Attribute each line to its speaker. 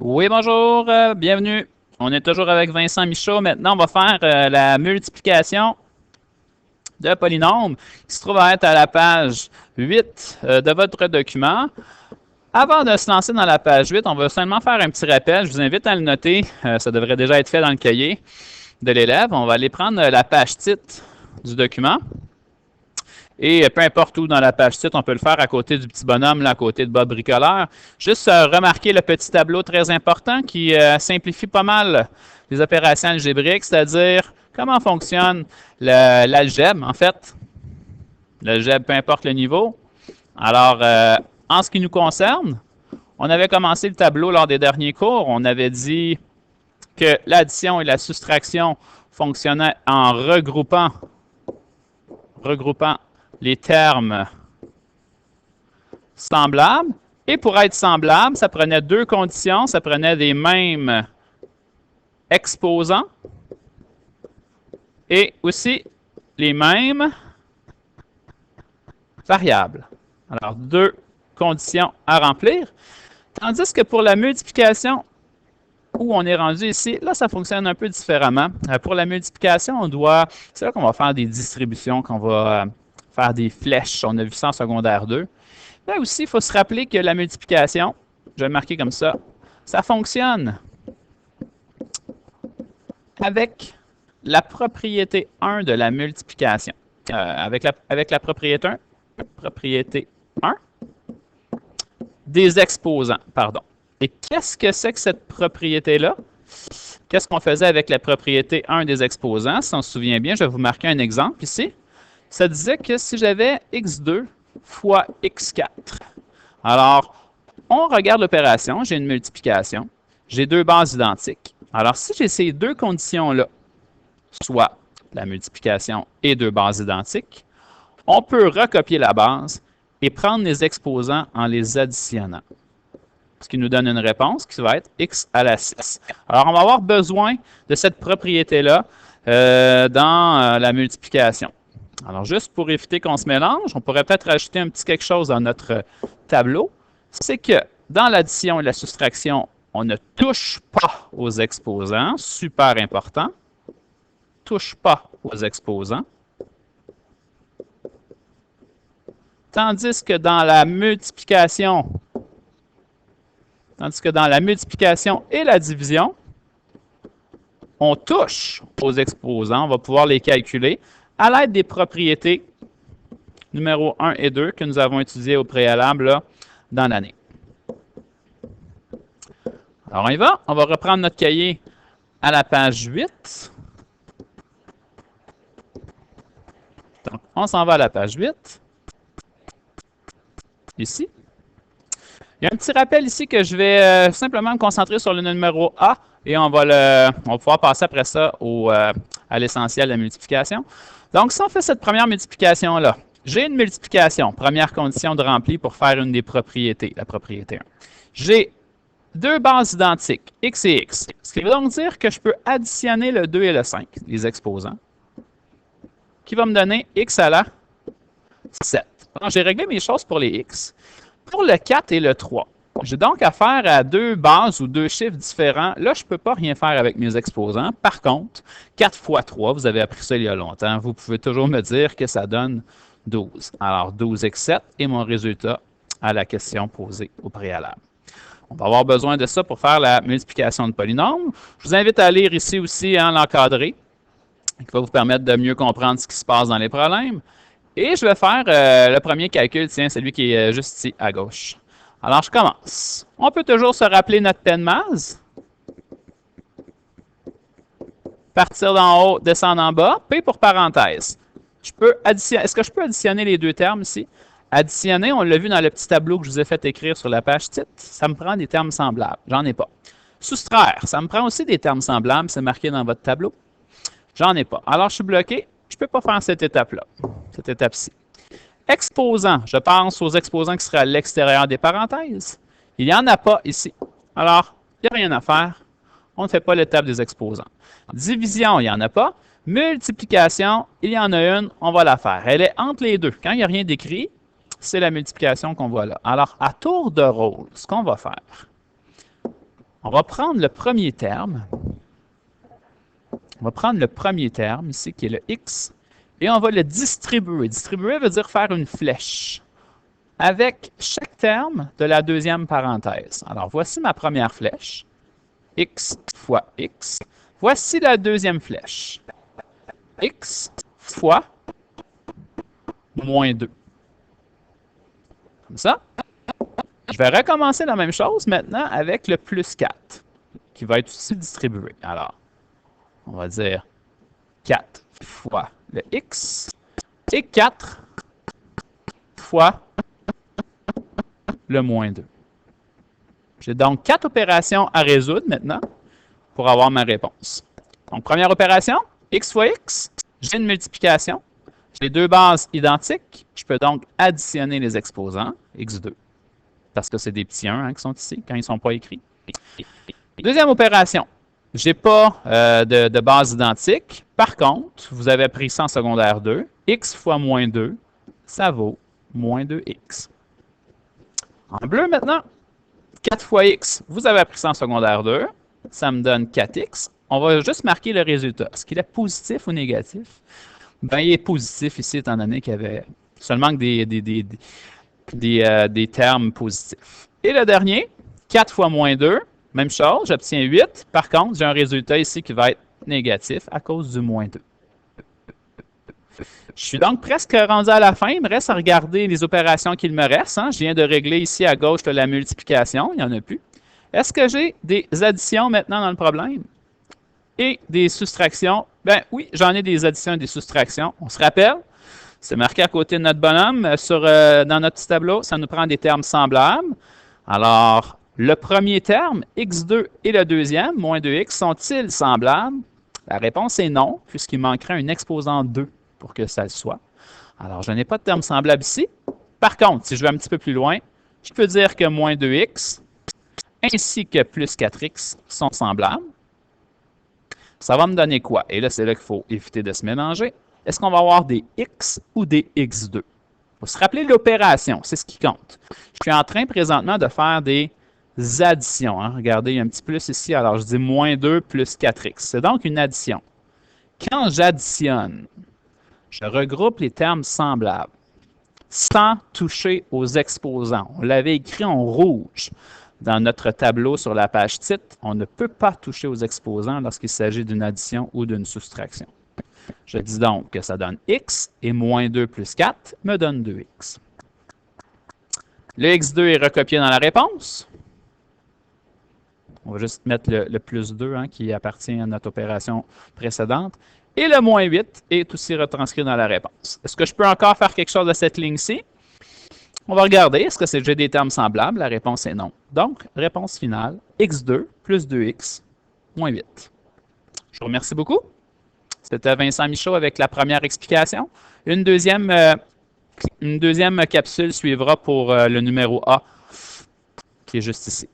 Speaker 1: Oui, bonjour, bienvenue. On est toujours avec Vincent Michaud. Maintenant, on va faire la multiplication de polynômes qui se trouve à être à la page 8 de votre document. Avant de se lancer dans la page 8, on va seulement faire un petit rappel. Je vous invite à le noter. Ça devrait déjà être fait dans le cahier de l'élève. On va aller prendre la page titre du document. Et peu importe où dans la page titre, on peut le faire à côté du petit bonhomme, là, à côté de Bob Bricoleur. Juste remarquer le petit tableau très important qui simplifie pas mal les opérations algébriques, c'est-à-dire comment fonctionne l'algèbre, en fait. L'algèbre, peu importe le niveau. Alors, en ce qui nous concerne, on avait commencé le tableau lors des derniers cours. On avait dit que l'addition et la soustraction fonctionnaient en regroupant les termes semblables. Et pour être semblable, ça prenait deux conditions. Ça prenait des mêmes exposants et aussi les mêmes variables. Alors, deux conditions à remplir. Tandis que pour la multiplication, où on est rendu ici, là, ça fonctionne un peu différemment. Pour la multiplication, c'est là qu'on va faire des distributions, qu'on va faire des flèches. On a vu ça en secondaire 2. Là aussi, il faut se rappeler que la multiplication, je vais le marquer comme ça fonctionne avec la propriété 1 de la multiplication. Avec la propriété 1 des exposants, pardon. Et qu'est-ce que c'est que cette propriété-là? Qu'est-ce qu'on faisait avec la propriété 1 des exposants? Si on se souvient bien, je vais vous marquer un exemple ici. Ça disait que si j'avais x2 fois x4, alors, on regarde l'opération, j'ai une multiplication, j'ai deux bases identiques. Alors, si j'ai ces deux conditions-là, soit la multiplication et deux bases identiques, on peut recopier la base et prendre les exposants en les additionnant. Ce qui nous donne une réponse qui va être x à la 6. Alors, on va avoir besoin de cette propriété-là dans la multiplication. Alors, juste pour éviter qu'on se mélange, on pourrait peut-être rajouter un petit quelque chose dans notre tableau. C'est que dans l'addition et la soustraction, on ne touche pas aux exposants. Super important. Touche pas aux exposants. Tandis que dans la multiplication et la division, on touche aux exposants. On va pouvoir les calculer à l'aide des propriétés numéro 1 et 2 que nous avons étudiées au préalable là, dans l'année. Alors, on y va. On va reprendre notre cahier à la page 8. Donc, on s'en va à la page 8. Ici. Il y a un petit rappel ici que je vais simplement me concentrer sur le numéro A et on va pouvoir passer après ça à l'essentiel de la multiplication. Donc, si on fait cette première multiplication-là, j'ai une multiplication, première condition de rempli pour faire une des propriétés, la propriété 1. J'ai deux bases identiques, x et x, ce qui veut donc dire que je peux additionner le 2 et le 5, les exposants, qui va me donner x à la 7. J'ai réglé mes choses pour les x. Pour le 4 et le 3, j'ai donc affaire à deux bases ou deux chiffres différents. Là, je ne peux pas rien faire avec mes exposants. Par contre, 4 fois 3, vous avez appris ça il y a longtemps, vous pouvez toujours me dire que ça donne 12. Alors, 12x7 est mon résultat à la question posée au préalable. On va avoir besoin de ça pour faire la multiplication de polynômes. Je vous invite à lire ici aussi l'encadré, qui va vous permettre de mieux comprendre ce qui se passe dans les problèmes. Et je vais faire le premier calcul, tiens, celui qui est juste ici à gauche. Alors, je commence. On peut toujours se rappeler notre Penmaz. Partir d'en haut, descendre en bas. P pour parenthèse. Est-ce que je peux additionner les deux termes ici? Additionner, on l'a vu dans le petit tableau que je vous ai fait écrire sur la page titre, ça me prend des termes semblables. J'en ai pas. Soustraire, ça me prend aussi des termes semblables, c'est marqué dans votre tableau. J'en ai pas. Alors, je suis bloqué. Je ne peux pas faire cette étape-là, cette étape-ci. Exposant, je pense aux exposants qui seraient à l'extérieur des parenthèses. Il n'y en a pas ici. Alors, il n'y a rien à faire. On ne fait pas l'étape des exposants. Division, il n'y en a pas. Multiplication, il y en a une, on va la faire. Elle est entre les deux. Quand il n'y a rien d'écrit, c'est la multiplication qu'on voit là. Alors, à tour de rôle, ce qu'on va faire, On va prendre le premier terme. On va prendre le premier terme ici, qui est le x, et on va le distribuer. Distribuer veut dire faire une flèche avec chaque terme de la deuxième parenthèse. Alors, voici ma première flèche, x fois x. Voici la deuxième flèche, x fois moins 2. Comme ça. Je vais recommencer la même chose maintenant avec le plus 4, qui va être aussi distribué. Alors, on va dire 4 fois le x et 4 fois le moins 2. J'ai donc 4 opérations à résoudre maintenant pour avoir ma réponse. Donc, première opération, x fois x, j'ai une multiplication. J'ai deux bases identiques. Je peux donc additionner les exposants, x2, parce que c'est des petits 1 qui sont ici, quand ils ne sont pas écrits. Deuxième opération, je n'ai pas de base identique. Par contre, vous avez appris ça en secondaire 2. X fois moins 2, ça vaut moins 2x. En bleu maintenant, 4 fois x, vous avez appris ça en secondaire 2. Ça me donne 4x. On va juste marquer le résultat. Est-ce qu'il est positif ou négatif? Ben, il est positif ici, étant donné qu'il y avait seulement des termes positifs. Et le dernier, 4 fois moins 2, même chose, j'obtiens 8. Par contre, j'ai un résultat ici qui va être négatif à cause du moins 2. Je suis donc presque rendu à la fin. Il me reste à regarder les opérations qu'il me reste. Je viens de régler ici à gauche la multiplication. Il n'y en a plus. Est-ce que j'ai des additions maintenant dans le problème? Et des soustractions? Ben oui, j'en ai des additions et des soustractions. On se rappelle, c'est marqué à côté de notre bonhomme dans notre petit tableau. Ça nous prend des termes semblables. Alors, le premier terme, x2, et le deuxième, moins 2x, sont-ils semblables? La réponse est non, puisqu'il manquerait un exposant 2 pour que ça le soit. Alors, je n'ai pas de terme semblable ici. Par contre, si je vais un petit peu plus loin, je peux dire que moins 2x ainsi que plus 4x sont semblables. Ça va me donner quoi? Et là, c'est là qu'il faut éviter de se mélanger. Est-ce qu'on va avoir des x ou des x2? Il faut se rappeler l'opération, c'est ce qui compte. Je suis en train présentement de faire des additions. Regardez, il y a un petit plus ici. Alors, je dis moins 2 plus 4x. C'est donc une addition. Quand j'additionne, je regroupe les termes semblables sans toucher aux exposants. On l'avait écrit en rouge dans notre tableau sur la page titre. On ne peut pas toucher aux exposants lorsqu'il s'agit d'une addition ou d'une soustraction. Je dis donc que ça donne x et moins 2 plus 4 me donne 2x. Le x2 est recopié dans la réponse. On va juste mettre le plus 2 qui appartient à notre opération précédente. Et le moins 8 est aussi retranscrit dans la réponse. Est-ce que je peux encore faire quelque chose de cette ligne-ci? On va regarder. Est-ce que j'ai des termes semblables? La réponse est non. Donc, réponse finale, x2 plus 2x moins 8. Je vous remercie beaucoup. C'était Vincent Michaud avec la première explication. Une deuxième capsule suivra pour le numéro A, qui est juste ici.